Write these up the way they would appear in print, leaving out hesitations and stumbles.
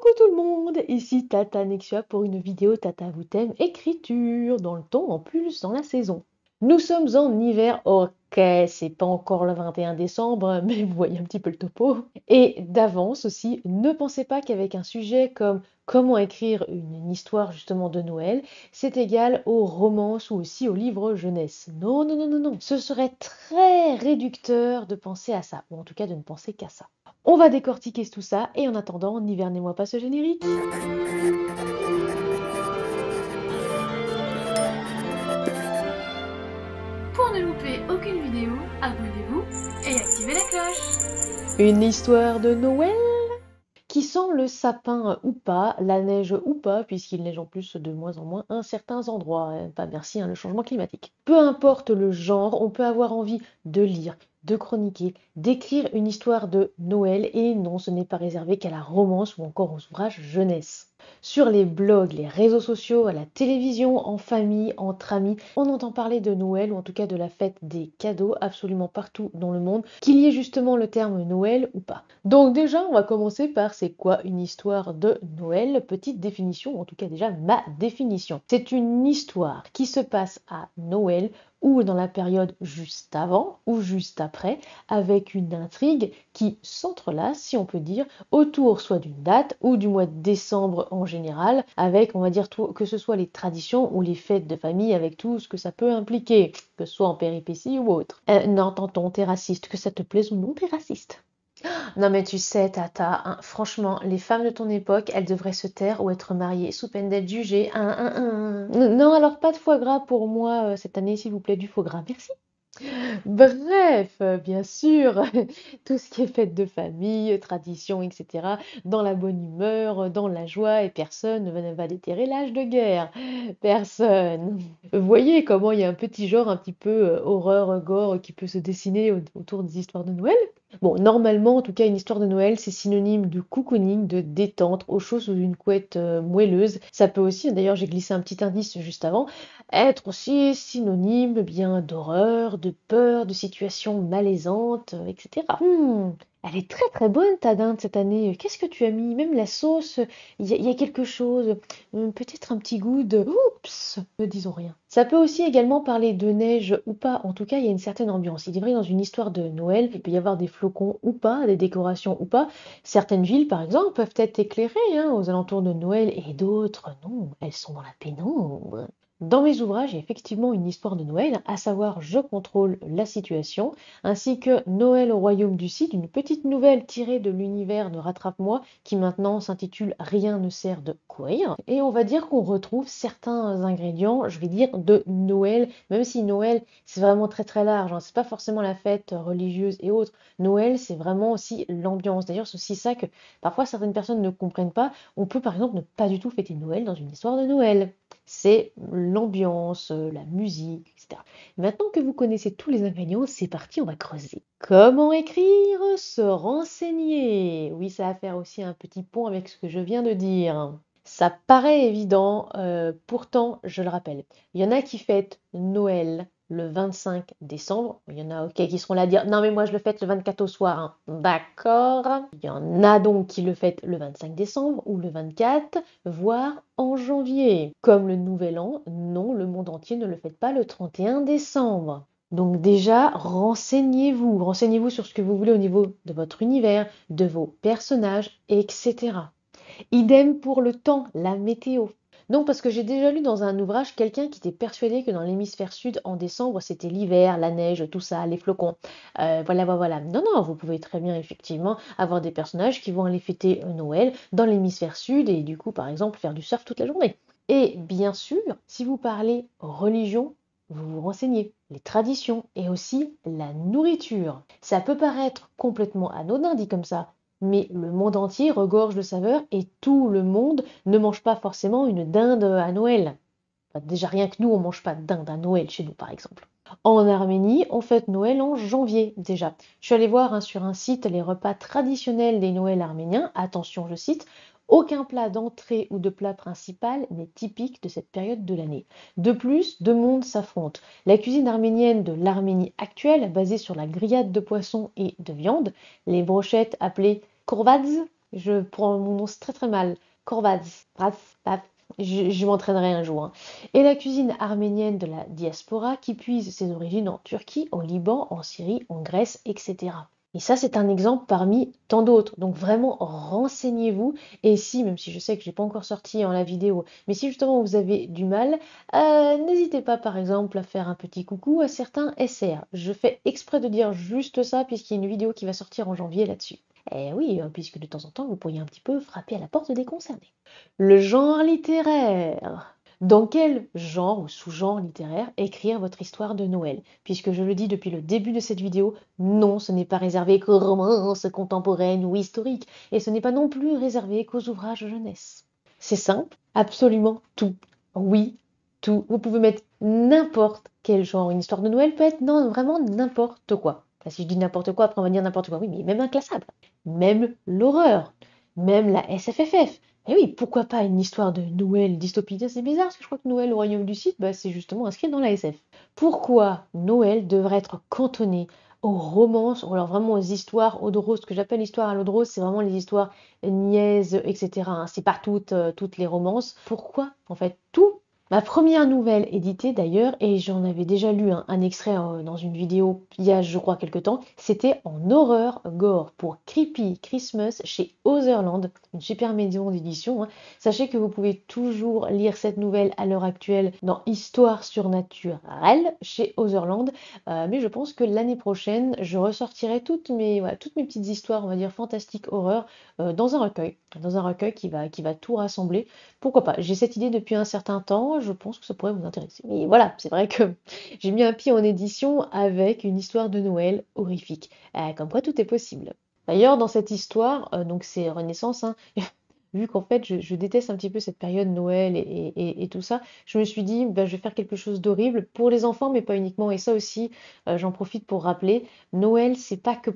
Coucou tout le monde, ici Tata Nexia pour une vidéo Tata vous thème écriture, dans le ton en plus dans la saison. Nous sommes en hiver, ok, c'est pas encore le 21 décembre, mais vous voyez un petit peu le topo. Et d'avance aussi, ne pensez pas qu'avec un sujet comme comment écrire une histoire justement de Noël, c'est égal aux romances ou aussi aux livres jeunesse. Non, non, non, non, non, ce serait très réducteur de penser à ça, ou en tout cas de ne penser qu'à ça. On va décortiquer tout ça et en attendant, n'hivernez-moi pas ce générique. Pour ne louper aucune vidéo, abonnez-vous et activez la cloche. Une histoire de Noël qui sent le sapin ou pas, la neige ou pas, puisqu'il neige en plus de moins en moins à certains endroits. Pas merci, le changement climatique. Peu importe le genre, on peut avoir envie de lire, de chroniquer, d'écrire une histoire de Noël, et non, ce n'est pas réservé qu'à la romance ou encore aux ouvrages jeunesse. Sur les blogs, les réseaux sociaux, à la télévision, en famille, entre amis, on entend parler de Noël ou en tout cas de la fête des cadeaux absolument partout dans le monde, qu'il y ait justement le terme Noël ou pas. Donc déjà, on va commencer par c'est quoi une histoire de Noël? Petite définition, en tout cas déjà ma définition. C'est une histoire qui se passe à Noël ou dans la période juste avant ou juste après, avec une intrigue qui s'entrelace, si on peut dire, autour soit d'une date ou du mois de décembre en général, avec, on va dire, que ce soit les traditions ou les fêtes de famille, avec tout ce que ça peut impliquer, que ce soit en péripéties ou autre. Non, tonton, t'es raciste, que ça te plaise ou non, t'es raciste. Non mais tu sais, Tata, hein, franchement, les femmes de ton époque, elles devraient se taire ou être mariées sous peine d'être jugées. Non, alors pas de foie gras pour moi cette année, s'il vous plaît, du foie gras, merci. Bref, bien sûr, tout ce qui est fête de famille, tradition, etc., dans la bonne humeur, dans la joie, et personne ne va déterrer l'âge de guerre. Personne. Vous voyez comment il y a un petit genre un petit peu horreur, gore qui peut se dessiner autour des histoires de Noël? Bon, normalement, en tout cas, une histoire de Noël, c'est synonyme de cocooning, de détente, au chaud sous une couette moelleuse. Ça peut aussi, d'ailleurs, j'ai glissé un petit indice juste avant, être aussi synonyme bien d'horreur, de peur, de situations malaisantes, etc. Elle est très très bonne ta dinde cette année. Qu'est-ce que tu as mis? Même la sauce, il y a quelque chose. Peut-être un petit goût de... Oups, ne disons rien. Ça peut aussi également parler de neige ou pas. En tout cas, il y a une certaine ambiance. Il est vrai, dans une histoire de Noël, il peut y avoir des flocons ou pas, des décorations ou pas. Certaines villes, par exemple, peuvent être éclairées aux alentours de Noël et d'autres, non, elles sont dans la pénombre. Dans mes ouvrages, il y a effectivement une histoire de Noël, à savoir Je contrôle la situation, ainsi que Noël au royaume du Cid, une petite nouvelle tirée de l'univers de Rattrape-moi, qui maintenant s'intitule Rien ne sert de courir. Et on va dire qu'on retrouve certains ingrédients, je vais dire, de Noël, même si Noël, c'est vraiment très très large, c'est pas forcément la fête religieuse et autres. Noël, c'est vraiment aussi l'ambiance. D'ailleurs, c'est aussi ça que parfois certaines personnes ne comprennent pas. On peut par exemple ne pas du tout fêter Noël dans une histoire de Noël. C'est l'ambiance, la musique, etc. Maintenant que vous connaissez tous les ingrédients, c'est parti, on va creuser. Comment écrire? Se renseigner. Oui, ça va faire aussi un petit pont avec ce que je viens de dire. Ça paraît évident, pourtant, je le rappelle, il y en a qui fêtent Noël le 25 décembre. Il y en a, ok, qui seront là à dire non, mais moi je le fête le 24 au soir, hein. D'accord. Il y en a donc qui le fêtent le 25 décembre ou le 24, voire en janvier. Comme le Nouvel An, non, le monde entier ne le fête pas le 31 décembre. Donc déjà, renseignez-vous. Renseignez-vous sur ce que vous voulez au niveau de votre univers, de vos personnages, etc. Idem pour le temps, la météo. Non, parce que j'ai déjà lu dans un ouvrage quelqu'un qui était persuadé que dans l'hémisphère sud, en décembre, c'était l'hiver, la neige, tout ça, les flocons. Voilà, voilà, voilà. Non, non, vous pouvez très bien, effectivement, avoir des personnages qui vont aller fêter Noël dans l'hémisphère sud et du coup, par exemple, faire du surf toute la journée. Et bien sûr, si vous parlez religion, vous vous renseignez, les traditions et aussi la nourriture. Ça peut paraître complètement anodin dit comme ça, mais le monde entier regorge de saveurs et tout le monde ne mange pas forcément une dinde à Noël. Enfin, déjà rien que nous, on mange pas de dinde à Noël chez nous, par exemple. En Arménie, on fête Noël en janvier déjà. Je suis allée voir sur un site les repas traditionnels des Noëls arméniens. Attention, je cite, aucun plat d'entrée ou de plat principal n'est typique de cette période de l'année. De plus, deux mondes s'affrontent. La cuisine arménienne de l'Arménie actuelle, basée sur la grillade de poisson et de viande, les brochettes appelées kourvadz, Je prononce très très mal. Korvaz. Je m'entraînerai un jour, hein. Et la cuisine arménienne de la diaspora qui puise ses origines en Turquie, au Liban, en Syrie, en Grèce, etc. Et ça, c'est un exemple parmi tant d'autres. Donc vraiment, renseignez-vous. Et si, même si je sais que j'ai pas encore sorti en la vidéo, mais si justement vous avez du mal, n'hésitez pas par exemple à faire un petit coucou à certains SR. Je fais exprès de dire juste ça puisqu'il y a une vidéo qui va sortir en janvier là-dessus. Eh oui, puisque de temps en temps, vous pourriez un petit peu frapper à la porte des concernés. Le genre littéraire. Dans quel genre ou sous-genre littéraire écrire votre histoire de Noël? Puisque je le dis depuis le début de cette vidéo, non, ce n'est pas réservé qu'aux romances contemporaines ou historiques, et ce n'est pas non plus réservé qu'aux ouvrages jeunesse. C'est simple, absolument tout. Oui, tout. Vous pouvez mettre n'importe quel genre. Une histoire de Noël peut être non, vraiment n'importe quoi. Enfin, si je dis n'importe quoi, après on va dire n'importe quoi. Oui, mais même inclassable. Même l'horreur. Même la SFFF. Et oui, pourquoi pas une histoire de Noël dystopie? C'est bizarre, parce que je crois que Noël au royaume du Sith, bah, c'est justement inscrit dans la SF. Pourquoi Noël devrait être cantonné aux romances, ou alors vraiment aux histoires eau de rose? Ce que j'appelle histoire à l'eau de rose, c'est vraiment les histoires niaises, etc., hein. C'est pas toutes les romances. Pourquoi, en fait, tout? Ma première nouvelle éditée d'ailleurs, et j'en avais déjà lu un extrait dans une vidéo il y a je crois quelque temps, c'était en horreur gore pour Creepy Christmas chez Otherland, une super maison d'édition, hein. Sachez que vous pouvez toujours lire cette nouvelle à l'heure actuelle dans Histoire surnaturelle chez Otherland, mais je pense que l'année prochaine, je ressortirai toutes mes petites histoires, on va dire fantastiques horreur, dans un recueil qui va tout rassembler. Pourquoi pas? J'ai cette idée depuis un certain temps, je pense que ça pourrait vous intéresser. Mais voilà, c'est vrai que j'ai mis un pied en édition avec une histoire de Noël horrifique. Comme quoi tout est possible. D'ailleurs, dans cette histoire, donc c'est Renaissance, hein, vu qu'en fait je déteste un petit peu cette période Noël et tout ça, je me suis dit, bah, je vais faire quelque chose d'horrible pour les enfants, mais pas uniquement. Et ça aussi, j'en profite pour rappeler, Noël, c'est pas que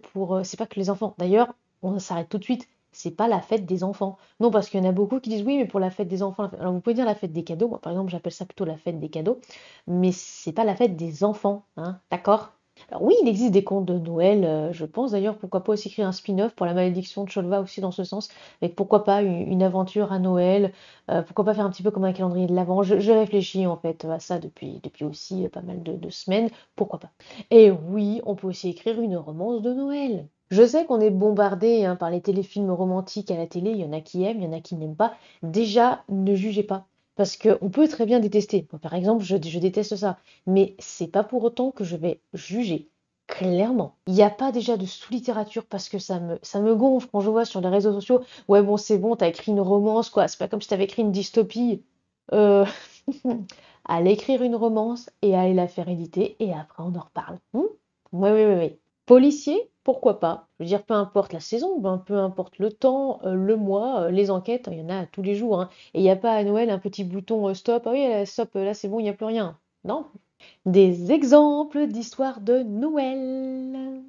les enfants. D'ailleurs, on s'arrête tout de suite. C'est pas la fête des enfants. Non, parce qu'il y en a beaucoup qui disent oui, mais pour la fête des enfants. Alors vous pouvez dire la fête des cadeaux. Moi, par exemple, j'appelle ça plutôt la fête des cadeaux. Mais c'est pas la fête des enfants, hein, d'accord? Alors oui, il existe des contes de Noël, je pense d'ailleurs, pourquoi pas aussi écrire un spin-off pour la malédiction de Cholva aussi dans ce sens, avec pourquoi pas une aventure à Noël, pourquoi pas faire un petit peu comme un calendrier de l'Avent. Je réfléchis en fait à ça depuis aussi pas mal de semaines, pourquoi pas. Et oui, on peut aussi écrire une romance de Noël. Je sais qu'on est bombardé hein, par les téléfilms romantiques à la télé, il y en a qui aiment, il y en a qui n'aiment pas. Déjà, ne jugez pas. Parce qu'on peut très bien détester. Moi, par exemple, je déteste ça. Mais c'est pas pour autant que je vais juger. Clairement. Il n'y a pas déjà de sous-littérature parce que ça me gonfle quand je vois sur les réseaux sociaux, ouais bon c'est bon, t'as écrit une romance, quoi. C'est pas comme si t'avais écrit une dystopie. Euh... Allez écrire une romance et allez la faire éditer et après on en reparle. Oui, oui, oui, oui. Policier, pourquoi pas? Je veux dire, peu importe la saison, ben, peu importe le temps, le mois, les enquêtes, il y en a tous les jours, hein. Et il n'y a pas à Noël un petit bouton stop, ah oui, stop, là c'est bon, il n'y a plus rien. Non. Des exemples d'histoires de Noël.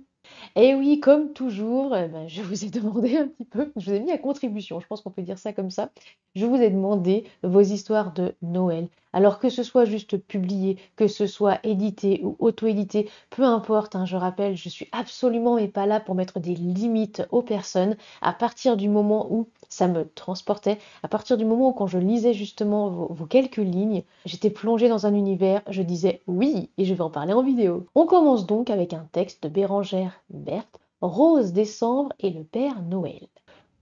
Et oui, comme toujours, ben, je vous ai demandé un petit peu, je vous ai mis à contribution, je pense qu'on peut dire ça comme ça. Je vous ai demandé vos histoires de Noël. Alors que ce soit juste publié, que ce soit édité ou auto-édité, peu importe, hein, je rappelle, je suis absolument et pas là pour mettre des limites aux personnes. À partir du moment où ça me transportait, à partir du moment où quand je lisais justement vos quelques lignes, j'étais plongée dans un univers, je disais oui, et je vais en parler en vidéo. On commence donc avec un texte de Bérangère Berthe, Rose Décembre et le Père Noël.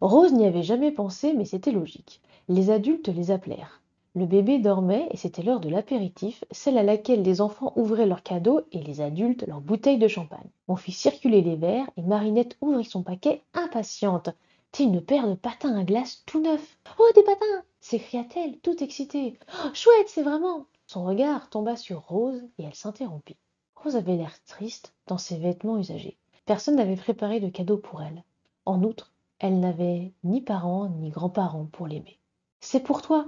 Rose n'y avait jamais pensé, mais c'était logique. Les adultes les appelèrent. Le bébé dormait et c'était l'heure de l'apéritif, celle à laquelle les enfants ouvraient leurs cadeaux et les adultes leurs bouteilles de champagne. On fit circuler les verres et Marinette ouvrit son paquet impatiente. C'était une paire de patins à glace tout neufs. Oh, des patins s'écria-t-elle, toute excitée. Oh, chouette, c'est vraiment. Son regard tomba sur Rose et elle s'interrompit. Rose avait l'air triste dans ses vêtements usagés. Personne n'avait préparé de cadeau pour elle. En outre, elle n'avait ni parents ni grands-parents pour l'aimer. C'est pour toi,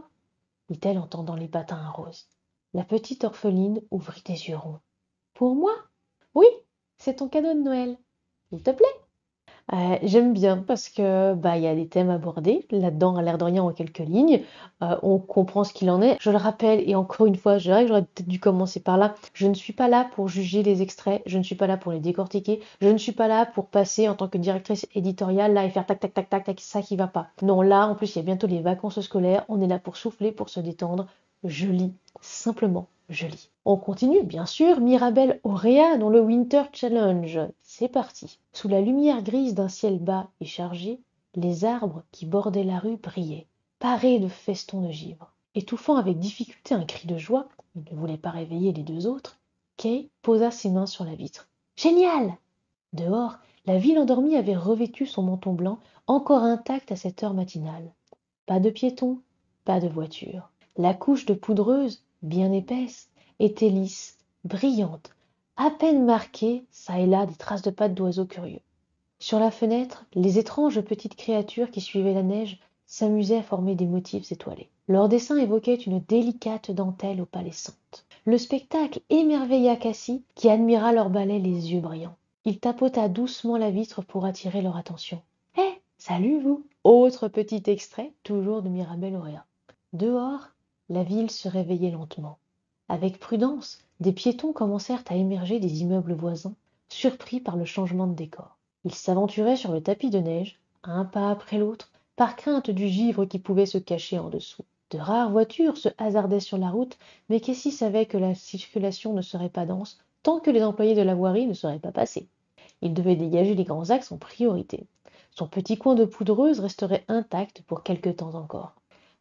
dit-elle en tendant les patins à Rose. La petite orpheline ouvrit des yeux ronds. Pour moi? Oui, c'est ton cadeau de Noël. S'il te plaît. J'aime bien parce que, bah, il y a des thèmes abordés là-dedans, à l'air de rien, en quelques lignes. On comprend ce qu'il en est. Je le rappelle et encore une fois, je dirais que j'aurais peut-être dû commencer par là. Je ne suis pas là pour juger les extraits, je ne suis pas là pour les décortiquer, je ne suis pas là pour passer en tant que directrice éditoriale là et faire tac tac tac tac tac, ça qui va pas. Non, là, en plus, il y a bientôt les vacances scolaires, on est là pour souffler, pour se détendre. Je lis, simplement, je lis. On continue, bien sûr, Mirabelle Auréa dans le Winter Challenge. C'est parti. Sous la lumière grise d'un ciel bas et chargé, les arbres qui bordaient la rue brillaient, parés de festons de givre. Étouffant avec difficulté un cri de joie, il ne voulait pas réveiller les deux autres, Kay posa ses mains sur la vitre. Génial! Dehors, la ville endormie avait revêtu son manteau blanc, encore intact à cette heure matinale. Pas de piétons, pas de voitures. La couche de poudreuse, bien épaisse, était lisse, brillante, à peine marquée, çà et là, des traces de pattes d'oiseaux curieux. Sur la fenêtre, les étranges petites créatures qui suivaient la neige s'amusaient à former des motifs étoilés. Leurs dessins évoquaient une délicate dentelle opalescente. Le spectacle émerveilla Cassie, qui admira leur ballet les yeux brillants. Il tapota doucement la vitre pour attirer leur attention. Hé, salut vous! Autre petit extrait, toujours de Mirabelle Auréa. Dehors, la ville se réveillait lentement. Avec prudence, des piétons commencèrent à émerger des immeubles voisins, surpris par le changement de décor. Ils s'aventuraient sur le tapis de neige, un pas après l'autre, par crainte du givre qui pouvait se cacher en dessous. De rares voitures se hasardaient sur la route, mais Cassie savait que la circulation ne serait pas dense tant que les employés de la voirie ne seraient pas passés. Il devait dégager les grands axes en priorité. Son petit coin de poudreuse resterait intact pour quelque temps encore.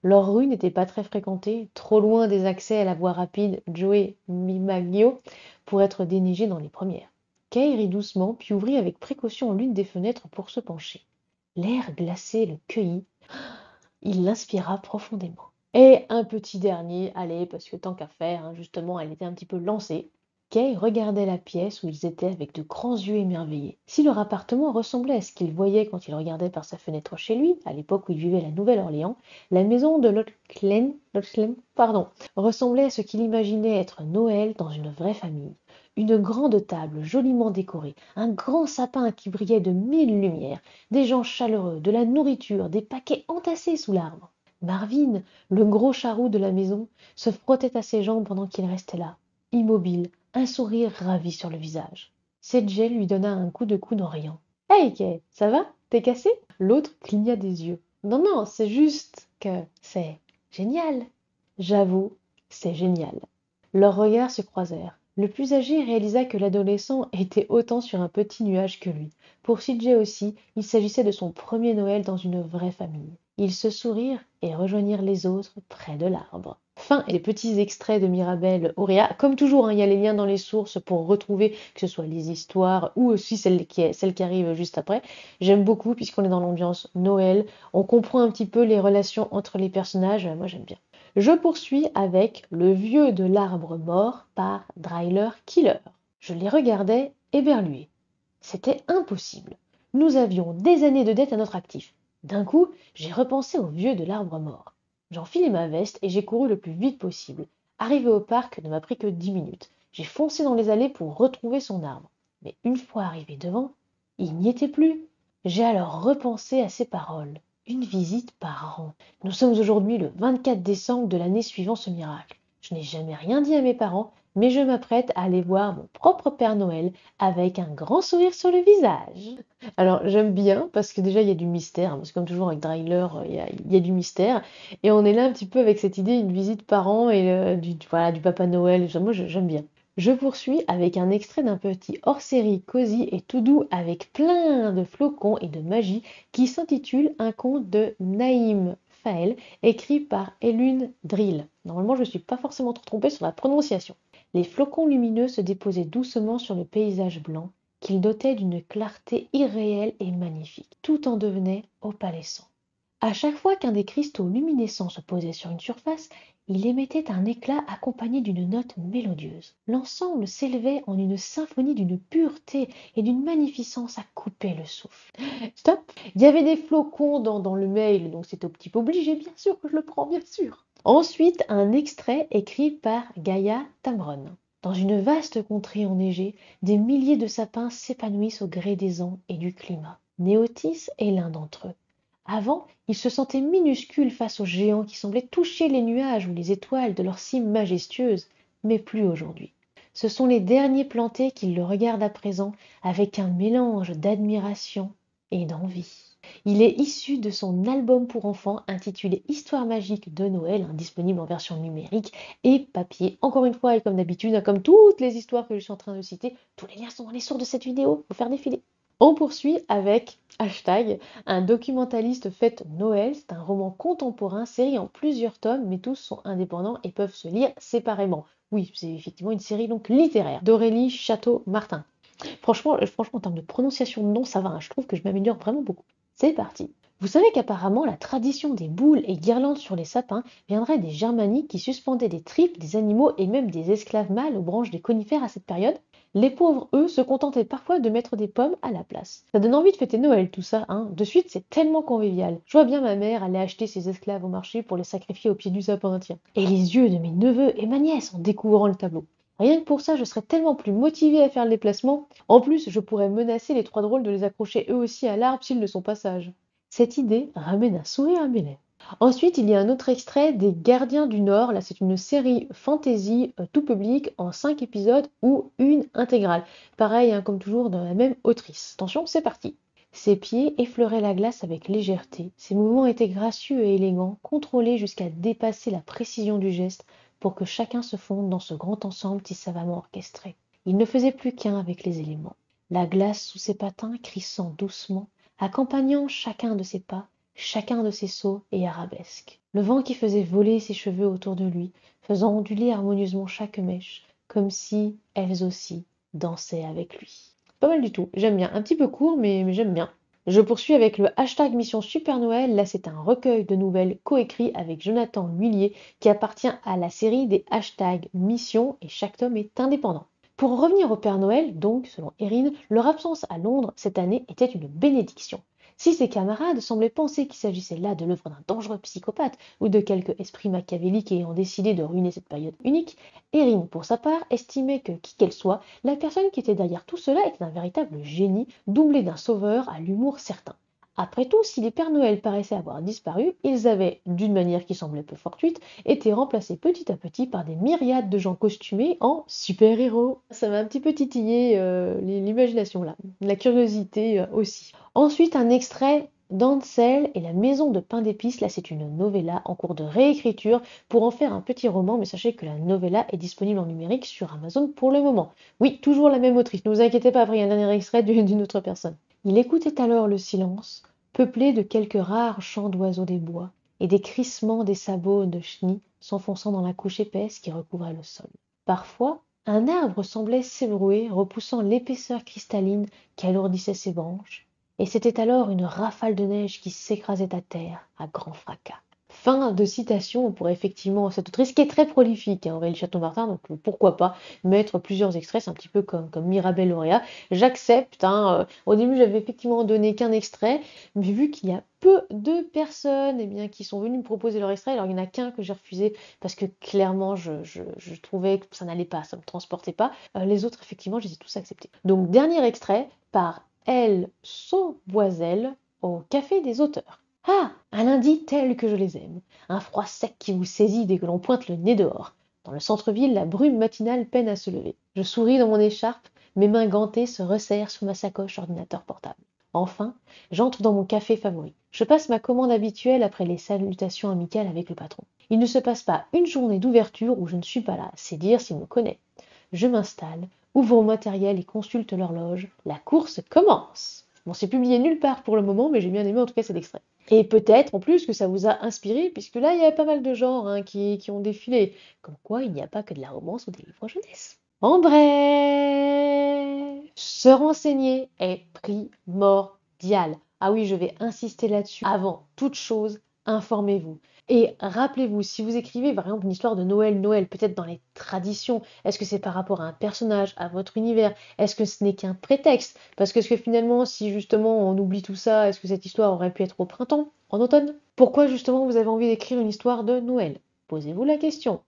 Leur rue n'était pas très fréquentée, trop loin des accès à la voie rapide Joe Mimaglio pour être déneigée dans les premières. Kay rit doucement, puis ouvrit avec précaution l'une des fenêtres pour se pencher. L'air glacé le cueillit. Il l'inspira profondément. Et un petit dernier, allez, parce que tant qu'à faire, hein, justement, elle était un petit peu lancée. Kay regardait la pièce où ils étaient avec de grands yeux émerveillés. Si leur appartement ressemblait à ce qu'il voyait quand il regardait par sa fenêtre chez lui, à l'époque où il vivait à la Nouvelle-Orléans, la maison de Lochlen, ressemblait à ce qu'il imaginait être Noël dans une vraie famille. Une grande table joliment décorée, un grand sapin qui brillait de mille lumières, des gens chaleureux, de la nourriture, des paquets entassés sous l'arbre. Marvin, le gros charroux de la maison, se frottait à ses jambes pendant qu'il restait là, immobile, un sourire ravi sur le visage. Sedgey lui donna un coup de coude en riant. Hey, Kay, ça va? T'es cassé? L'autre cligna des yeux. Non, non, c'est juste que c'est génial. J'avoue, c'est génial. Leurs regards se croisèrent. Le plus âgé réalisa que l'adolescent était autant sur un petit nuage que lui. Pour CJ aussi, il s'agissait de son premier Noël dans une vraie famille. Ils se sourirent et rejoignirent les autres près de l'arbre. Fin et les petits extraits de Mirabelle Auréa. Comme toujours, hein, il y a les liens dans les sources pour retrouver que ce soit les histoires ou aussi celle qui arrive juste après. J'aime beaucoup puisqu'on est dans l'ambiance Noël. On comprend un petit peu les relations entre les personnages. Moi, j'aime bien. Je poursuis avec Le vieux de l'arbre mort par Dryler Killer. Je les regardais éberlués. C'était impossible. Nous avions des années de dettes à notre actif. D'un coup, j'ai repensé au vieux de l'arbre mort. J'enfilai ma veste et j'ai couru le plus vite possible. Arrivé au parc ne m'a pris que 10 minutes. J'ai foncé dans les allées pour retrouver son arbre. Mais une fois arrivé devant, il n'y était plus. J'ai alors repensé à ses paroles. Une visite par an. Nous sommes aujourd'hui le 24 décembre de l'année suivant ce miracle. Je n'ai jamais rien dit à mes parents, mais je m'apprête à aller voir mon propre Père Noël avec un grand sourire sur le visage. Alors j'aime bien parce que déjà il y a du mystère, parce que comme toujours avec Dryler, il y a du mystère. Et on est là un petit peu avec cette idée, une visite par an et voilà, du Papa Noël. Moi j'aime bien. Je poursuis avec un extrait d'un petit hors-série cosy et tout doux avec plein de flocons et de magie qui s'intitule Un conte de Naïm Faël, écrit par Elune Drill. Normalement, je ne suis pas forcément trop trompée sur la prononciation. Les flocons lumineux se déposaient doucement sur le paysage blanc, qu'ils dotaient d'une clarté irréelle et magnifique. Tout en devenait opalescent. À chaque fois qu'un des cristaux luminescents se posait sur une surface, il émettait un éclat accompagné d'une note mélodieuse. L'ensemble s'élevait en une symphonie d'une pureté et d'une magnificence à couper le souffle. Stop! Il y avait des flocons dans le mail, donc c'était un petit peu obligé, bien sûr que je le prends, bien sûr. Ensuite, un extrait écrit par Gaïa Tamron. Dans une vaste contrée enneigée, des milliers de sapins s'épanouissent au gré des ans et du climat. Néotis est l'un d'entre eux. Avant, il se sentait minuscule face aux géants qui semblaient toucher les nuages ou les étoiles de leur cime majestueuse, mais plus aujourd'hui. Ce sont les derniers plantés qui le regardent à présent avec un mélange d'admiration et d'envie. Il est issu de son album pour enfants intitulé Histoire magique de Noël, disponible en version numérique et papier. Encore une fois, et comme d'habitude, comme toutes les histoires que je suis en train de citer, tous les liens sont dans les sources de cette vidéo, pour faire défiler. On poursuit avec hashtag, un documentaliste fête Noël. C'est un roman contemporain, série en plusieurs tomes, mais tous sont indépendants et peuvent se lire séparément. Oui, c'est effectivement une série donc littéraire d'Aurélie Château-Martin. Franchement, en termes de prononciation de nom, ça va, je trouve que je m'améliore vraiment beaucoup. C'est parti. Vous savez qu'apparemment la tradition des boules et guirlandes sur les sapins viendrait des Germaniques qui suspendaient des tripes, des animaux et même des esclaves mâles aux branches des conifères à cette période? Les pauvres, eux, se contentaient parfois de mettre des pommes à la place. Ça donne envie de fêter Noël tout ça, hein. De suite, c'est tellement convivial. Je vois bien ma mère aller acheter ses esclaves au marché pour les sacrifier au pied du sapin, tiens. Et les yeux de mes neveux et ma nièce en découvrant le tableau. Rien que pour ça, je serais tellement plus motivée à faire le déplacement. En plus, je pourrais menacer les trois drôles de les accrocher eux aussi à l'arbre s'ils ne sont pas sages. Cette idée ramène un sourire à mes lèvres. Ensuite, il y a un autre extrait des Gardiens du Nord. Là, c'est une série fantasy tout public en 5 épisodes ou une intégrale. Pareil, comme toujours, dans la même autrice. Attention, c'est parti. Ses pieds effleuraient la glace avec légèreté. Ses mouvements étaient gracieux et élégants, contrôlés jusqu'à dépasser la précision du geste pour que chacun se fonde dans ce grand ensemble si savamment orchestré. Il ne faisait plus qu'un avec les éléments. La glace sous ses patins crissant doucement, accompagnant chacun de ses pas, chacun de ses sauts et arabesques. Le vent qui faisait voler ses cheveux autour de lui, faisant onduler harmonieusement chaque mèche, comme si elles aussi dansaient avec lui. Pas mal du tout, j'aime bien. Un petit peu court, mais j'aime bien. Je poursuis avec le hashtag Mission Super Noël. Là, c'est un recueil de nouvelles coécrit avec Jonathan Lhuillier qui appartient à la série des hashtags Mission et chaque tome est indépendant. Pour en revenir au Père Noël, donc, selon Erin, leur absence à Londres cette année était une bénédiction. Si ses camarades semblaient penser qu'il s'agissait là de l'œuvre d'un dangereux psychopathe ou de quelque esprit machiavélique ayant décidé de ruiner cette période unique, Erin, pour sa part, estimait que, qui qu'elle soit, la personne qui était derrière tout cela était un véritable génie, doublé d'un sauveur à l'humour certain. Après tout, si les Pères Noël paraissaient avoir disparu, ils avaient, d'une manière qui semblait peu fortuite, été remplacés petit à petit par des myriades de gens costumés en super-héros. Ça m'a un petit peu titillé l'imagination là, la curiosité aussi. Ensuite, un extrait d'Ansel et la maison de pain d'épices. Là, c'est une novella en cours de réécriture pour en faire un petit roman, mais sachez que la novella est disponible en numérique sur Amazon pour le moment. Oui, toujours la même autrice, ne vous inquiétez pas, après il y a un dernier extrait d'une autre personne. Il écoutait alors le silence, peuplé de quelques rares chants d'oiseaux des bois et des crissements des sabots de chenilles s'enfonçant dans la couche épaisse qui recouvrait le sol. Parfois, un arbre semblait s'ébrouer, repoussant l'épaisseur cristalline qui alourdissait ses branches, et c'était alors une rafale de neige qui s'écrasait à terre à grand fracas. Fin de citation pour effectivement cette autrice qui est très prolifique, Aurélie Château-Martin, donc pourquoi pas mettre plusieurs extraits, c'est un petit peu comme Mirabel Lauréat. J'accepte, au début j'avais effectivement donné qu'un extrait, mais vu qu'il y a peu de personnes qui sont venues me proposer leur extrait, alors il n'y en a qu'un que j'ai refusé parce que clairement je trouvais que ça n'allait pas, ça ne me transportait pas. Les autres, effectivement, je les ai tous acceptés. Donc dernier extrait par Elle Sauboiselle au Café des auteurs. Ah, un lundi tel que je les aime. Un froid sec qui vous saisit dès que l'on pointe le nez dehors. Dans le centre-ville, la brume matinale peine à se lever. Je souris dans mon écharpe, mes mains gantées se resserrent sur ma sacoche ordinateur portable. Enfin, j'entre dans mon café favori. Je passe ma commande habituelle après les salutations amicales avec le patron. Il ne se passe pas une journée d'ouverture où je ne suis pas là, c'est dire s'il me connaît. Je m'installe, ouvre mon matériel et consulte l'horloge. La course commence. Bon, c'est publié nulle part pour le moment, mais j'ai bien aimé en tout cas cet extrait. Et peut-être en plus que ça vous a inspiré, puisque là, il y a pas mal de genres qui ont défilé. Comme quoi, il n'y a pas que de la romance ou des livres jeunesse. En bref, se renseigner est primordial. Ah oui, je vais insister là-dessus. Avant toute chose, informez-vous. Et rappelez-vous, si vous écrivez par exemple une histoire de Noël, peut-être dans les traditions, est-ce que c'est par rapport à un personnage, à votre univers? Est-ce que ce n'est qu'un prétexte? Parce que finalement, si justement on oublie tout ça, est-ce que cette histoire aurait pu être au printemps, en automne? Pourquoi justement vous avez envie d'écrire une histoire de Noël? Posez-vous la question.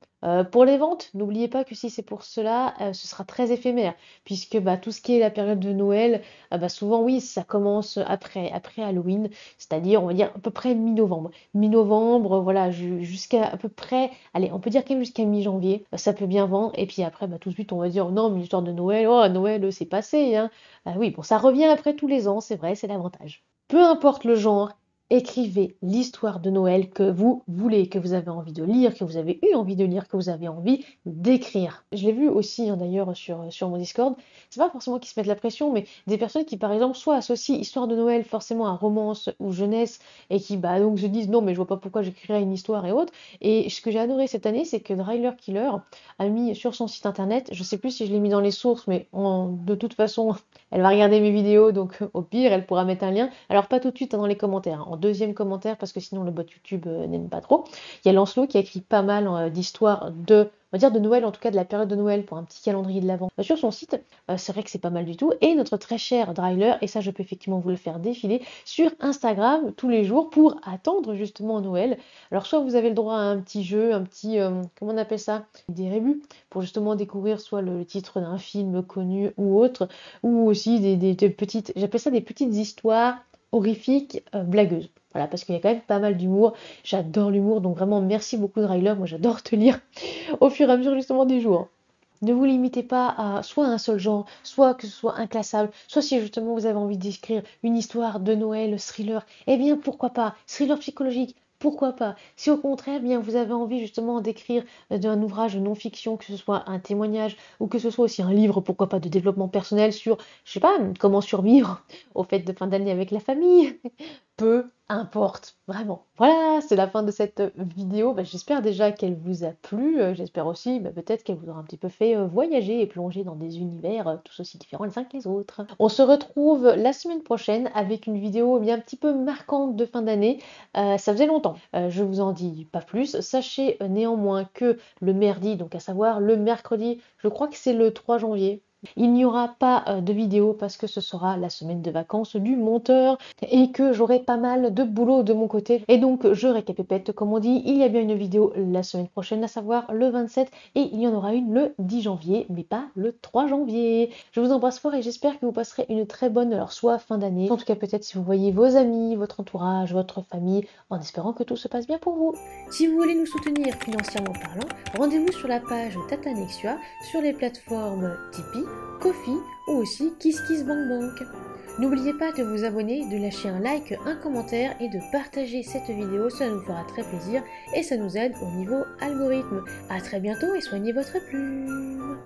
Pour les ventes, n'oubliez pas que si c'est pour cela, ce sera très éphémère, puisque bah, tout ce qui est la période de Noël, bah, souvent oui, ça commence après Halloween, c'est-à-dire on va dire à peu près mi-novembre. Mi-novembre, voilà, jusqu'à à peu près, allez, on peut dire quand même jusqu'à mi-janvier, ça peut bien vendre, et puis après, bah, tout de suite on va dire non, mais l'histoire de Noël, oh Noël c'est passé, hein. Oui, bon, ça revient après tous les ans, c'est vrai, c'est l'avantage. Peu importe le genre, écrivez l'histoire de Noël que vous voulez, que vous avez envie de lire, que vous avez eu envie de lire, que vous avez envie d'écrire. Je l'ai vu aussi hein, d'ailleurs sur mon Discord. C'est pas forcément qu'ils se mettent la pression, mais des personnes qui par exemple soit associent histoire de Noël forcément à romance ou jeunesse et qui bah donc se disent non mais je vois pas pourquoi j'écrirais une histoire et autres. Et ce que j'ai adoré cette année, c'est que Dryler Killer a mis sur son site internet, je sais plus si je l'ai mis dans les sources, mais de toute façon elle va regarder mes vidéos, donc au pire, elle pourra mettre un lien. Alors pas tout de suite hein, dans les commentaires, hein, en deuxième commentaire, parce que sinon le bot YouTube n'aime pas trop. Il y a Lancelot qui a écrit pas mal d'histoires on va dire de Noël, en tout cas de la période de Noël, pour un petit calendrier de l'Avent. Sur son site, c'est vrai que c'est pas mal du tout. Et notre très cher Dryler, et ça je peux effectivement vous le faire défiler, sur Instagram tous les jours pour attendre justement Noël. Alors soit vous avez le droit à un petit jeu, un petit, comment on appelle ça? Des rébus, pour justement découvrir soit le titre d'un film connu ou autre, ou aussi des petites, j'appelle ça des petites histoires horrifiques, blagueuses. Voilà, parce qu'il y a quand même pas mal d'humour. J'adore l'humour, donc vraiment merci beaucoup Dryler. Moi j'adore te lire au fur et à mesure justement des jours. Ne vous limitez pas à soit un seul genre, soit que ce soit inclassable, soit si justement vous avez envie d'écrire une histoire de Noël, thriller, eh bien pourquoi pas, thriller psychologique, pourquoi pas. Si au contraire, eh bien vous avez envie justement d'écrire d'un ouvrage de non-fiction, que ce soit un témoignage ou que ce soit aussi un livre, pourquoi pas de développement personnel sur, je sais pas, comment survivre aux fêtes de fin d'année avec la famille, peu importe, vraiment. Voilà, c'est la fin de cette vidéo. Bah, j'espère déjà qu'elle vous a plu. J'espère aussi bah, peut-être qu'elle vous aura un petit peu fait voyager et plonger dans des univers tous aussi différents les uns que les autres. On se retrouve la semaine prochaine avec une vidéo bien un petit peu marquante de fin d'année. Ça faisait longtemps. Je vous en dis pas plus. Sachez néanmoins que le mercredi, donc à savoir le mercredi, je crois que c'est le 3 janvier. Il n'y aura pas de vidéo parce que ce sera la semaine de vacances du monteur et que j'aurai pas mal de boulot de mon côté. Et donc je récapépète, comme on dit, il y a bien une vidéo la semaine prochaine, à savoir le 27, et il y en aura une le 10 janvier, mais pas le 3 janvier. Je vous embrasse fort et j'espère que vous passerez une très bonne, alors soit fin d'année, en tout cas peut-être si vous voyez vos amis, votre entourage, votre famille, en espérant que tout se passe bien pour vous. Si vous voulez nous soutenir financièrement parlant, rendez-vous sur la page Tatanexua, sur les plateformes Tipeee, Ko-fi ou aussi KissKissBankBank. N'oubliez pas de vous abonner, de lâcher un like, un commentaire et de partager cette vidéo, ça nous fera très plaisir et ça nous aide au niveau algorithme. A très bientôt et soignez votre plume.